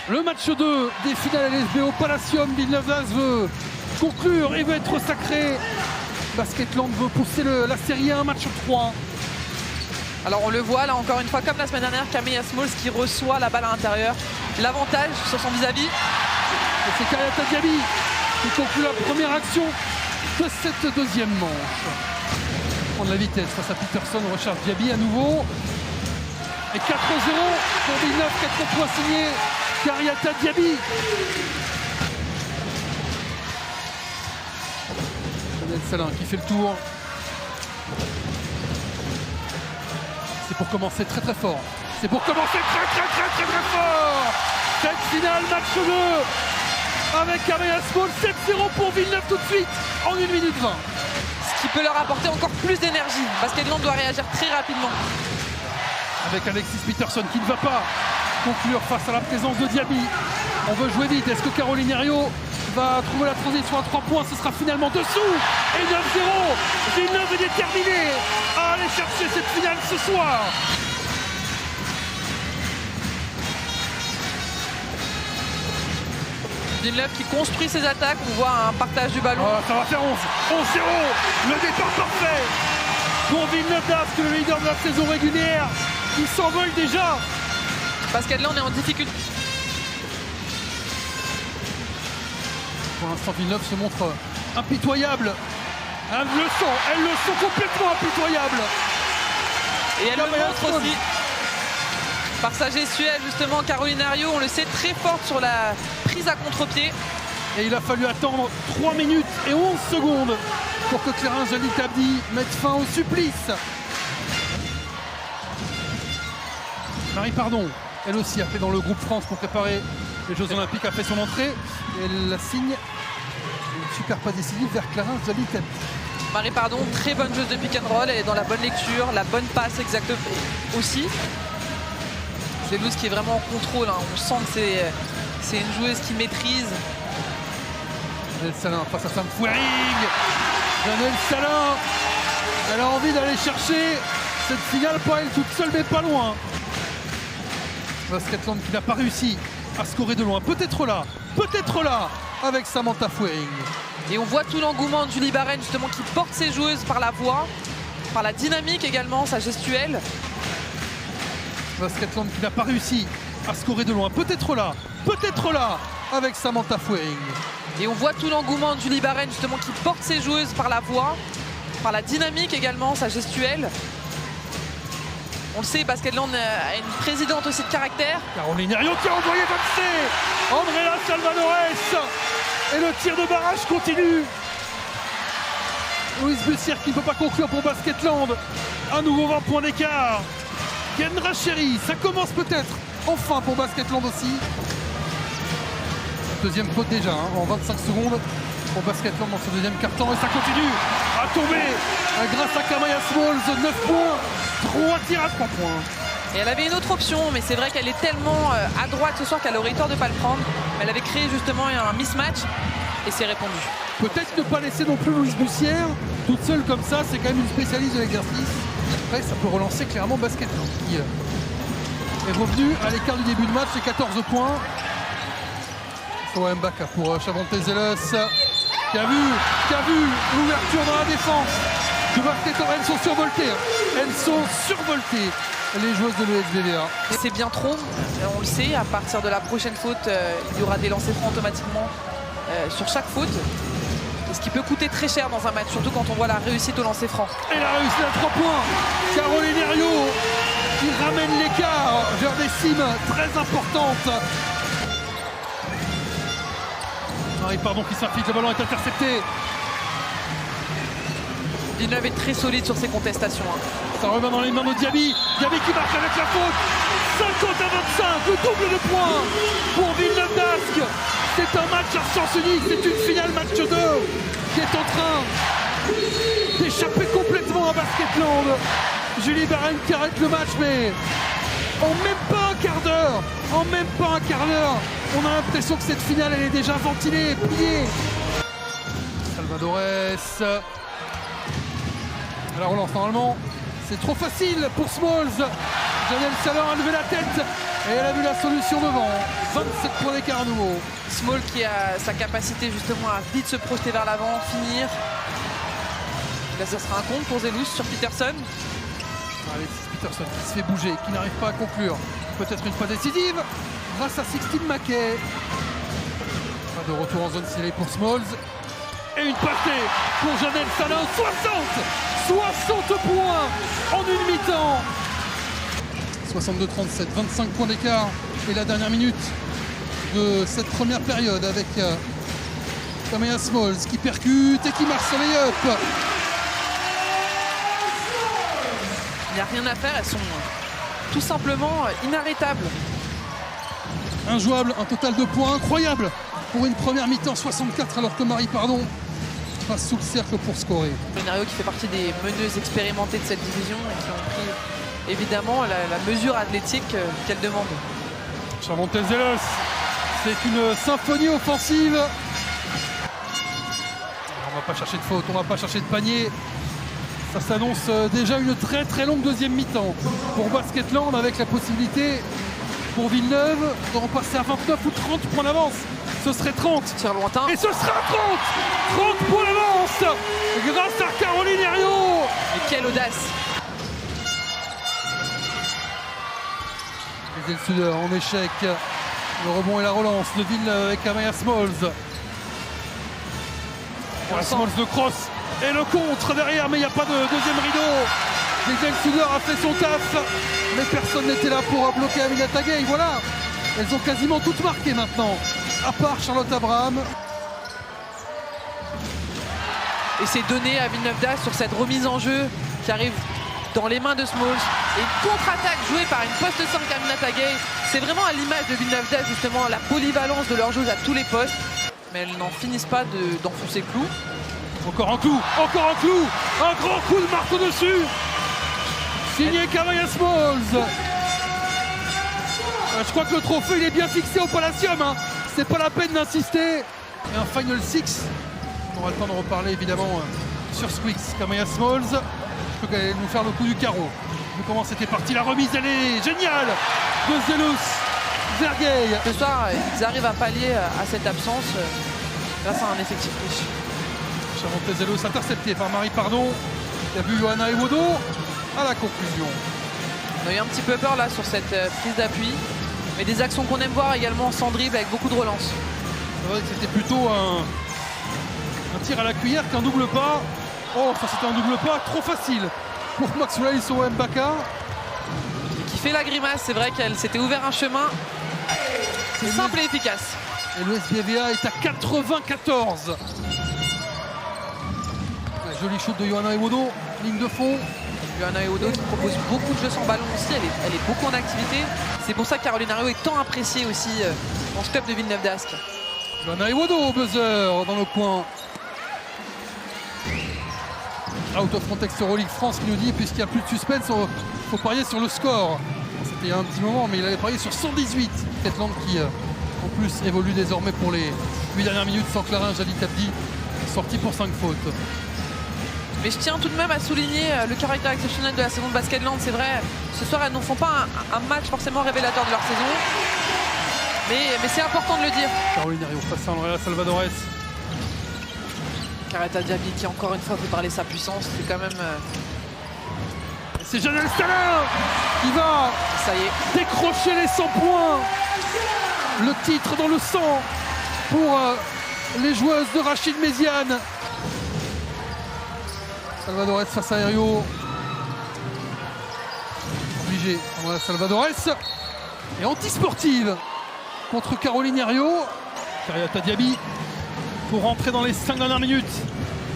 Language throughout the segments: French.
Le match 2 des finales LSBO Palacium. Villeneuve d'Ascq veut conclure et veut être sacré. Basketland veut pousser la série 1, match 3. Alors on le voit là encore une fois, comme la semaine dernière, Kamea Smalls qui reçoit la balle à l'intérieur. L'avantage sur son vis-à-vis. Et c'est Kariata Diaby qui conclut la première action de cette deuxième manche. On de la vitesse face à Peterson, on recherche Diaby à nouveau. Et 4-0 pour Villeneuve, 4 points signés Kariata Diaby. Chanel Salin qui fait le tour. C'est pour commencer très très fort. C'est pour commencer très fort. Cette finale, match 2 avec Kamea Smalls, 7-0 pour Villeneuve tout de suite en 1 minute 20. Ce qui peut leur apporter encore plus d'énergie. Basketland doit réagir très rapidement. Avec Alexis Peterson qui ne va pas conclure face à la présence de Diaby. On veut jouer vite. Est-ce que Caroline Herriot va trouver la transition à 3 points? Ce sera finalement dessous. Et 9-0. Villeneuve est déterminé à aller chercher cette finale ce soir. Villeneuve qui construit ses attaques. On voit un partage du ballon. Ça va faire 11. 11-0. Le départ parfait pour Villeneuve d'Ascq, le leader de la saison régulière. Il s'envole déjà. Basketland est en difficulté. Pour l'instant, Villeneuve se montre impitoyable. Elle le sont complètement impitoyables. Et elle le montre aussi par sa gestuelle, justement. Caroline Herriot, on le sait, très forte sur la prise à contre-pied. Et il a fallu attendre 3 minutes et 11 secondes pour que Clarence Jalil Abdi mette fin au supplice. Marie Pardon, elle aussi a fait dans le groupe France pour préparer les Jeux Olympiques, a fait son entrée. Et elle la signe. Une super passe décisive vers Clarence Jalil Abdi. Marie Pardon, très bonne joueuse de pick and roll, elle est dans la bonne lecture, la bonne passe exacte aussi. C'est Luz qui est vraiment en contrôle, hein. On sent que c'est une joueuse qui maîtrise. Janelle Salin face à Sam Fouering. Janelle Salin, elle a envie d'aller chercher cette finale, pas elle toute seule mais pas loin. Basketland qui n'a pas réussi à scorer de loin, peut-être là avec Samantha Fouering. Et on voit tout l'engouement de Julie Barren justement qui porte ses joueuses par la voix, par la dynamique également, sa gestuelle. Basketland qui n'a pas réussi à scorer de loin, peut-être là avec Samantha Fouering. Et on voit tout l'engouement de Julie Barren justement qui porte ses joueuses par la voix, par la dynamique également, sa gestuelle. On le sait, Basketland a une présidente aussi de caractère. Caroline Herriot qui a envoyé Vance. Andrea Salvadores. Et le tir de barrage continue. Louise Bussière qui ne peut pas conclure pour Basketland. À nouveau 20 points d'écart. Kendra Cherry, ça commence peut-être enfin pour Basketland aussi. Deuxième faute déjà en 25 secondes pour Basketland dans ce deuxième quart-temps. Et ça continue à tomber grâce à Kamea Smalls. 9 points, 3 tirs à 3 points. Et elle avait une autre option, mais c'est vrai qu'elle est tellement à droite ce soir qu'elle aurait eu tort de ne pas le prendre. Mais elle avait créé justement un mismatch et c'est répondu. Peut-être ne pas laisser non plus Louise Bussière toute seule comme ça, c'est quand même une spécialiste de l'exercice. Après, ça peut relancer clairement Basketland qui est revenu à l'écart du début de match, c'est 14 points. Mbaka pour Chavante Zelos qui a vu l'ouverture dans la défense de Basketland. Elles sont survoltées. Les joueuses de l'ESBVA. C'est bien trop, on le sait, à partir de la prochaine faute, il y aura des lancers francs automatiquement sur chaque faute. Ce qui peut coûter très cher dans un match, surtout quand on voit la réussite au lancer franc. Et la réussite à 3 points. Caroline Herriot qui ramène l'écart vers des cimes très importantes. Marie Pardon qui s'inflige, le ballon est intercepté. Villeneuve est très solide sur ses contestations. Ça revient dans les mains de Diaby. Diaby qui marque avec la faute. 50 à 25, le double de points pour Villeneuve d'Ascq. C'est un match à sens unique, c'est une finale match 2 qui est en train d'échapper complètement à Basketland. Julie Barren qui arrête le match, mais en même pas un quart d'heure, on a l'impression que cette finale elle est déjà ventilée, pliée. Salvadores. La relance normalement, c'est trop facile pour Smalls. Janelle Salin a levé la tête. Et elle a vu la solution devant. 27 points d'écart à nouveau. Small qui a sa capacité justement à vite se projeter vers l'avant, finir. Là, ça sera un compte pour Zelous sur Peterson. Alexis Peterson qui se fait bouger, qui n'arrive pas à conclure. Peut-être une fois décisive grâce à Sixtine Mackay. Pas de retour en zone scellée pour Smalls. Et une passée pour Janelle Salin. 60 points en une mi-temps. 62-37, 25 points d'écart. Et la dernière minute de cette première période avec Kamea Smalls qui percute et qui marche sur les up. Il n'y a rien à faire, elles sont tout simplement inarrêtables. Injouable, un total de points incroyable pour une première mi-temps. 64 alors que Marie Pardon passe sous le cercle pour scorer. Carolina qui fait partie des meneuses expérimentées de cette division et qui ont pris évidemment la mesure athlétique qu'elle demande. Charmontel Zelos, c'est une symphonie offensive. On va pas chercher de faute, on va pas chercher de panier. Ça s'annonce déjà une très très longue deuxième mi-temps pour Basketland, avec la possibilité pour Villeneuve de repasser à 29 ou 30 points d'avance. Ce serait 30. Tir lointain. Et ce sera 30 points d'avance grâce à Caroline Herriot. Et quelle audace. Les Elsudeur en échec. Le rebond et la relance de Villeneuve avec Kamea Smalls. Voilà, Smalls de cross. Et le contre derrière, mais il n'y a pas de deuxième rideau. Les Elsudeur a fait son taf, mais personne n'était là pour bloquer Aminata Gay. Voilà, elles ont quasiment toutes marqué maintenant, à part Charlotte Abraham. Et c'est donné à Villeneuve d'Ascq sur cette remise en jeu qui arrive dans les mains de Smalls. Et une contre-attaque jouée par une poste 5 Aminata Gay. C'est vraiment à l'image de Villeneuve d'Ascq, justement, la polyvalence de leur jeu à tous les postes. Mais elles n'en finissent pas d'enfoncer le clou. Encore un clou, un grand coup de marteau dessus. Signé Kamea Smalls. Je crois que le trophée il est bien fixé au Palladium. Hein. C'est pas la peine d'insister. Et un Final 6. On aura le temps de reparler évidemment sur Squeaks. Kamea Smalls. Je peux qu'elle allait nous faire le coup du carreau. Vu comment c'était parti. La remise, elle est géniale de Zelous Vergey. Ce soir, ils arrivent à pallier à cette absence grâce à un effectif riche. Charmontel Zelous intercepté par Marie Pardon. Il y a vu Johanna Ewodo à la conclusion. On a eu un petit peu peur là sur cette prise d'appui. Mais des actions qu'on aime voir également sans dribble avec beaucoup de relance. C'est vrai que c'était plutôt un tir à la cuillère qu'un double pas. Oh, ça c'était un double pas trop facile pour Maxwell Iso Mbaka. Et qui fait la grimace, c'est vrai qu'elle s'était ouvert un chemin. C'est simple et efficace. Et le SBVA est à 94. La jolie shoot de Johanna Ewodo, ligne de fond. Johanna Ewodo qui propose beaucoup de jeux sans ballon aussi, elle est beaucoup en activité. C'est pour ça que Caroline Herriot est tant appréciée aussi dans ce club de Villeneuve d'Ascq. Johanna Ewodo au buzzer dans le coin. Out of context Euroleague France qui nous dit, puisqu'il n'y a plus de suspense, il faut parier sur le score. C'était il y a un petit moment, mais il avait parié sur 118. Ketland qui en plus évolue désormais pour les 8 dernières minutes sans Clarin Jali Tabdi, sorti pour 5 fautes. Mais je tiens tout de même à souligner le caractère exceptionnel de la saison de Basketland. C'est vrai, ce soir elles n'en font pas un match forcément révélateur de leur saison. Mais c'est important de le dire. Caroline Herriot face à Andrea Salvadores. Karata Diaby qui encore une fois fait parler sa puissance. C'est quand même... C'est Janelle Salin qui va ça y est. décrocher les 100 points. Le titre dans le sang pour les joueuses de Rachid Méziane. Salvadores face à Herriot. Obligé, Andrea Salvadores. Et anti-sportive contre Caroline Herriot. Karata Diaby pour rentrer dans les 5 dernières minutes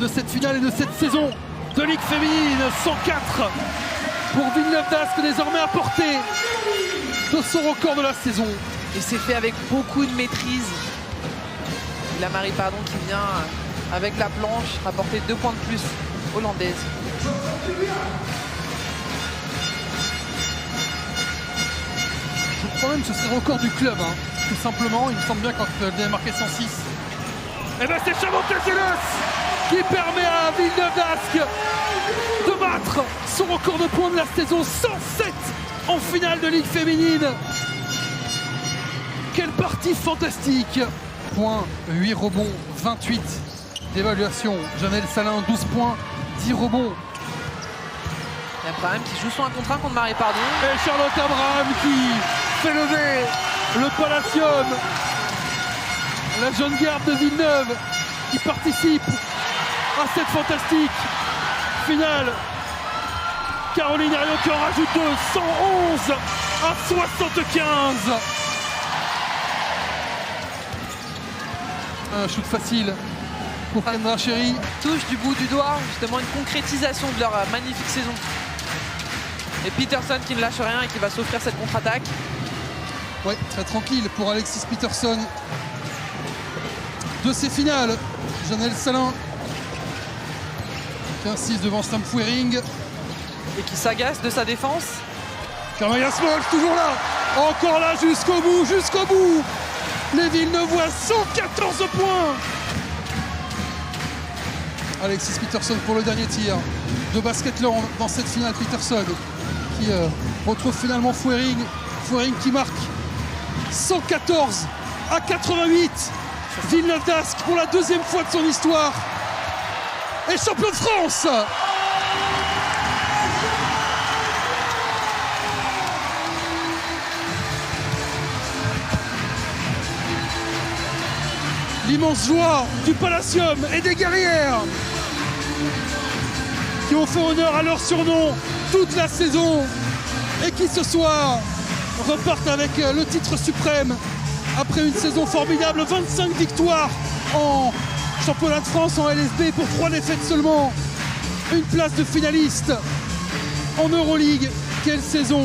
de cette finale et de cette saison de Ligue féminine. 104 pour Villeneuve d'Ascq, désormais à portée de son record de la saison. Et c'est fait avec beaucoup de maîtrise. La Marie Pardon qui vient avec la planche apporter 2 points de plus hollandaise. Je crois même que ce serait record du club, hein. Tout simplement. Il me semble bien quand elle avait marqué 106. Et bien c'est Charmontel Zelos qui permet à Villeneuve d'Ascq de battre son record de points de la saison. 107 en finale de Ligue féminine. quelle partie fantastique! Points, 8 rebonds, 28 d'évaluation. Janelle Salin, 12 points, 10 rebonds. Il y a Abraham qui joue son 1 contre 1 contre Marie Pardon. Et Charlotte Abraham qui fait lever le Palacium. La jeune garde de Villeneuve qui participe à cette fantastique finale. Caroline Herriot qui en rajoute 2, 111 à 75. Un shoot facile pour Kendra Cherry. Touche du bout du doigt, justement une concrétisation de leur magnifique saison. Et Peterson qui ne lâche rien et qui va s'offrir cette contre-attaque. Ouais, très tranquille pour Alexis Peterson. De ces finales, Janelle Salin qui insiste devant Sam Fouering. Et qui s'agace de sa défense. Kamaya Small toujours là, encore là jusqu'au bout, jusqu'au bout. Les Villeneuvois 114 points. Alexis Peterson pour le dernier tir de Basketland dans cette finale. Peterson qui retrouve finalement Fouering. Fouering qui marque 114 à 88. Villeneuve d'Ascq pour la deuxième fois de son histoire est champion de France. L'immense joie du Palacium et des guerrières qui ont fait honneur à leur surnom toute la saison et qui ce soir repartent avec le titre suprême après une saison formidable. 25 victoires en championnat de France en LSB pour 3 défaites seulement. Une place de finaliste en Euroleague. Quelle saison!